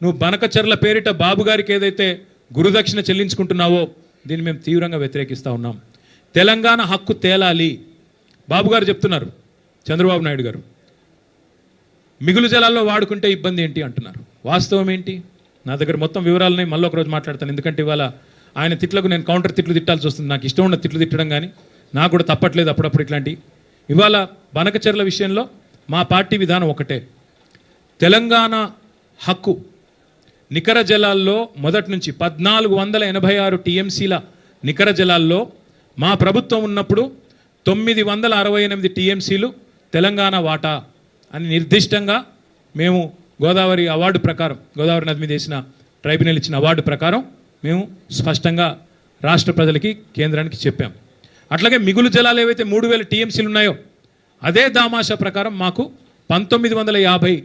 నువ్వు బనకచర్ల పేరిట బాబు గారికి ఏదైతే గురుదక్షిణ చెల్లించుకుంటున్నావో దీన్ని మేము తీవ్రంగా వ్యతిరేకిస్తూ ఉన్నాం. తెలంగాణ హక్కు తేలాలి. బాబు గారు చెప్తున్నారు, చంద్రబాబు నాయుడు గారు మిగులు జలాల్లో వాడుకుంటే ఇబ్బంది ఏంటి అంటున్నారు. వాస్తవం ఏంటి? నా దగ్గర మొత్తం వివరాలని మళ్ళీ ఒకరోజు మాట్లాడతాను. ఎందుకంటే ఇవాళ ఆయన తిట్లకు నేను కౌంటర్ తిట్లు తిట్టాల్సి వస్తుంది. నాకు ఇష్టం ఉన్న తిట్లు తిట్టడం కానీ నాకు కూడా తప్పట్లేదు అప్పుడప్పుడు ఇట్లాంటి. ఇవాళ బనకచర్ల విషయంలో మా పార్టీ విధానం ఒకటే. తెలంగాణ హక్కు నికర జలాల్లో మొదటి నుంచి 1486 టీఎంసీల నికర జలాల్లో మా ప్రభుత్వం ఉన్నప్పుడు 968 టీఎంసీలు తెలంగాణ వాటా అని నిర్దిష్టంగా మేము గోదావరి అవార్డు ప్రకారం, గోదావరి నది మీద వేసిన ట్రైబ్యునల్ ఇచ్చిన అవార్డు ప్రకారం మేము స్పష్టంగా రాష్ట్ర ప్రజలకి కేంద్రానికి చెప్పాం. అట్లాగే మిగులు జలాలు ఏవైతే 3000 టీఎంసీలు ఉన్నాయో అదే దామాషా ప్రకారం మాకు 1950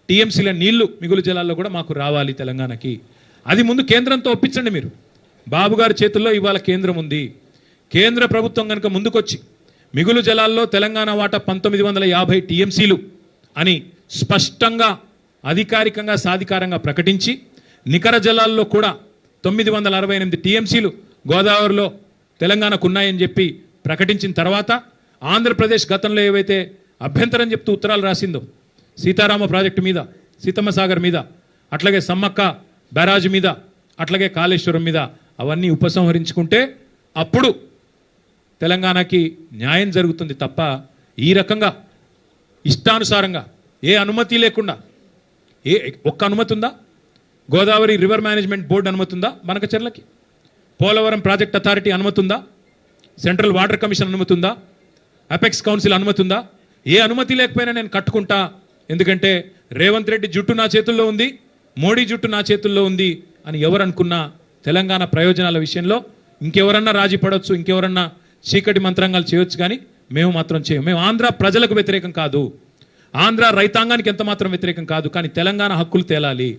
టీఎంసీల నీళ్లు మిగులు జలాల్లో కూడా మాకు రావాలి తెలంగాణకి. అది ముందు కేంద్రంతో ఒప్పించండి మీరు. బాబు గారి చేతుల్లో ఇవాళ కేంద్రం ఉంది. కేంద్ర ప్రభుత్వం కనుక ముందుకొచ్చి మిగులు జలాల్లో తెలంగాణ వాటా 1950 టీఎంసీలు అని స్పష్టంగా అధికారికంగా సాధికారంగా ప్రకటించి నికర జలాల్లో కూడా 968 టీఎంసీలు గోదావరిలో తెలంగాణకు ఉన్నాయని చెప్పి ప్రకటించిన తర్వాత ఆంధ్రప్రదేశ్ గతంలో ఏవైతే అభ్యంతరం చెప్తూ ఉత్తరాలు రాసిందో సీతారామ ప్రాజెక్టు మీద, సీతమ్మ సాగర్ మీద, అట్లాగే సమ్మక్క బ్యారాజు మీద, అట్లాగే కాళేశ్వరం మీద అవన్నీ ఉపసంహరించుకుంటే అప్పుడు తెలంగాణకి న్యాయం జరుగుతుంది తప్ప ఈ రకంగా ఇష్టానుసారంగా ఏ అనుమతి లేకుండా ఒక్క అనుమతి ఉందా? గోదావరి రివర్ మేనేజ్మెంట్ బోర్డు అనుమతి ఉందా? బనకచర్లకి పోలవరం ప్రాజెక్ట్ అథారిటీ అనుమతి ఉందా? సెంట్రల్ వాటర్ కమిషన్ అనుమతి ఉందా? అపెక్స్ కౌన్సిల్ అనుమతి ఉందా? ఏ అనుమతి లేకపోయినా నేను కట్టుకుంటా, ఎందుకంటే రేవంత్ రెడ్డి జుట్టు నా చేతుల్లో ఉంది, మోడీ జుట్టు నా చేతుల్లో ఉంది అని ఎవరు అనుకున్నా తెలంగాణ ప్రయోజనాల విషయంలో ఇంకెవరన్నా రాజీ పడవచ్చు, ఇంకెవరన్నా చీకటి మంత్రాంగాలు చేయొచ్చు, కానీ మేము మాత్రం చేయం. మేము ఆంధ్ర ప్రజలకు వ్యతిరేకం కాదు, ఆంధ్ర రైతాంగానికి ఎంత మాత్రం వ్యతిరేకం కాదు, కానీ తెలంగాణ హక్కులు తేలాలి.